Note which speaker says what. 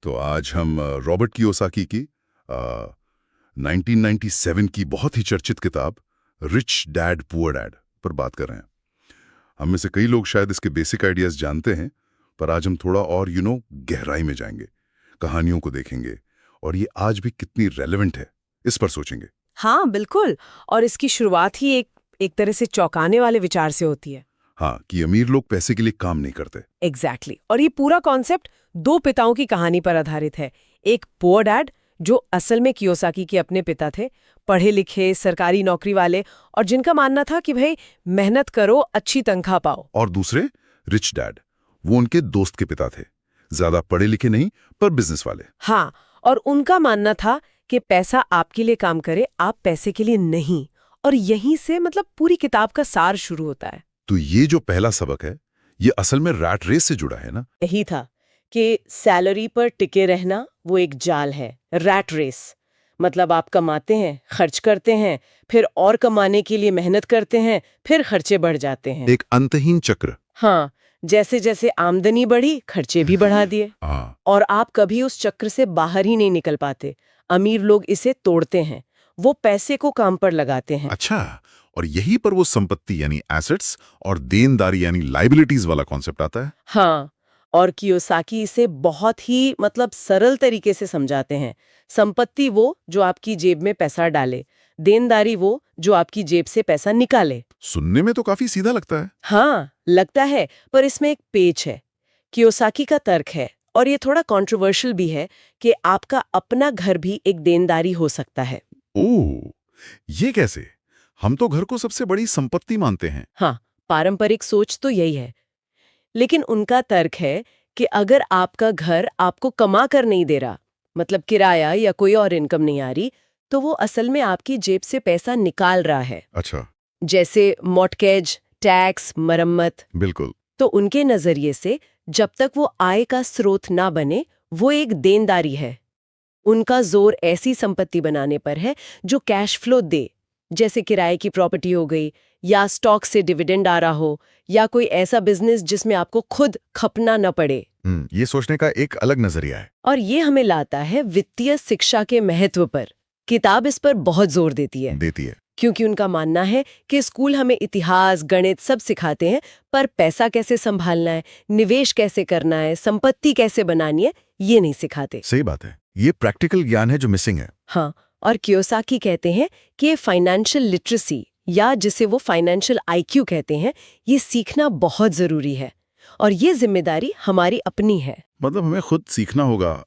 Speaker 1: तो आज हम रॉबर्ट कियोसाकी की 1997 की बहुत ही चर्चित किताब रिच डैड पुअर डैड पर बात कर रहे हैं। हम में से कई लोग शायद इसके बेसिक आइडियाज जानते हैं, पर आज हम थोड़ा और गहराई में जाएंगे, कहानियों को देखेंगे और ये आज भी कितनी रेलेवेंट है इस पर सोचेंगे।
Speaker 2: हाँ बिल्कुल, और इसकी शुरुआत ही एक तरह से चौंकाने वाले विचार से होती है।
Speaker 1: हाँ, कि अमीर लोग पैसे के लिए काम नहीं करते।
Speaker 2: एग्जैक्टली। और ये पूरा कॉन्सेप्ट दो पिताओं की कहानी पर आधारित है। एक पुअर डैड जो असल में कियोसाकी के अपने पिता थे, पढ़े लिखे सरकारी नौकरी वाले, और जिनका मानना था कि भाई मेहनत करो अच्छी तनख्वाह पाओ।
Speaker 1: और दूसरे रिच डैड, वो उनके दोस्त के पिता थे, ज्यादा पढ़े लिखे नहीं पर बिजनेस वाले।
Speaker 2: हाँ, और उनका मानना था कि पैसा आपके लिए काम करे, आप पैसे के लिए नहीं। और यहीं से पूरी किताब का सार शुरू होता है।
Speaker 1: तो ये जो पहला सबक है, ये असल में रैट रेस से जुड़ा है ना?
Speaker 2: यही था कि सैलरी पर टिके रहना वो एक जाल है, रैट रेस। आप कमाते हैं, खर्च करते हैं, फिर और कमाने के लिए मेहनत करते हैं, फिर खर्चे बढ़ जाते हैं।
Speaker 1: एक अंतहीन चक्र।
Speaker 2: हाँ, जैसे जैसे आमदनी बढ़ी, खर्चे भी बढ़ा दिए। और आप कभी उस चक्र से बाहर ही नहीं निकल पाते। अमीर लोग इसे तोड़ते हैं, वो पैसे को काम पर लगाते हैं।
Speaker 1: अच्छा, और यही पर वो संपत्ति यानी एसेट्स और देनदारी यानी लायबिलिटीज वाला कॉन्सेप्ट आता है।
Speaker 2: हाँ, और कियोसाकी इसे बहुत ही सरल तरीके से समझाते हैं। संपत्ति वो जो आपकी जेब में पैसा डाले, देनदारी वो जो आपकी जेब से पैसा निकाले।
Speaker 1: सुनने में तो काफी सीधा लगता है।
Speaker 2: हाँ लगता है, पर इसमें एक पेच है। कियोसाकी का तर्क है, और ये थोड़ा कंट्रोवर्शियल भी है, कि आपका अपना घर भी एक देनदारी हो सकता है।
Speaker 1: ओह, ये कैसे? हम तो घर को सबसे बड़ी संपत्ति मानते हैं।
Speaker 2: हाँ, पारंपरिक सोच तो यही है, लेकिन उनका तर्क है कि अगर आपका घर आपको कमा कर नहीं दे रहा, किराया या कोई और इनकम नहीं आ रही, तो वो असल में आपकी जेब से पैसा निकाल रहा है।
Speaker 1: अच्छा।
Speaker 2: जैसे मॉर्टगेज, टैक्स, मरम्मत।
Speaker 1: बिल्कुल।
Speaker 2: तो उनके नजरिए से जब तक वो आय का स्रोत ना बने, वो एक देनदारी है। उनका जोर ऐसी संपत्ति बनाने पर है जो कैश फ्लो दे, जैसे किराए की प्रॉपर्टी हो गई, या स्टॉक से डिविडेंड आ रहा हो, या कोई ऐसा बिजनेस जिसमें आपको खुद खपना न पड़े।
Speaker 1: ये सोचने का एक अलग नजरिया है।
Speaker 2: और ये हमें लाता है वित्तीय शिक्षा के महत्व पर। किताब इस पर बहुत जोर देती है, क्योंकि उनका मानना है कि स्कूल हमें इतिहास, गणित सब सिखाते हैं, पर पैसा कैसे संभालना है, निवेश कैसे करना है, संपत्ति कैसे बनानी है, ये नहीं सिखाते।
Speaker 1: सही बात है, ये प्रैक्टिकल ज्ञान है जो मिसिंग है।
Speaker 2: हाँ, और कियोसाकी कहते हैं कि ये फाइनेंशियल लिटरेसी, या जिसे वो फाइनेंशियल आईक्यू कहते हैं, ये सीखना बहुत जरूरी है, और ये जिम्मेदारी हमारी अपनी है।
Speaker 1: हमें खुद सीखना होगा।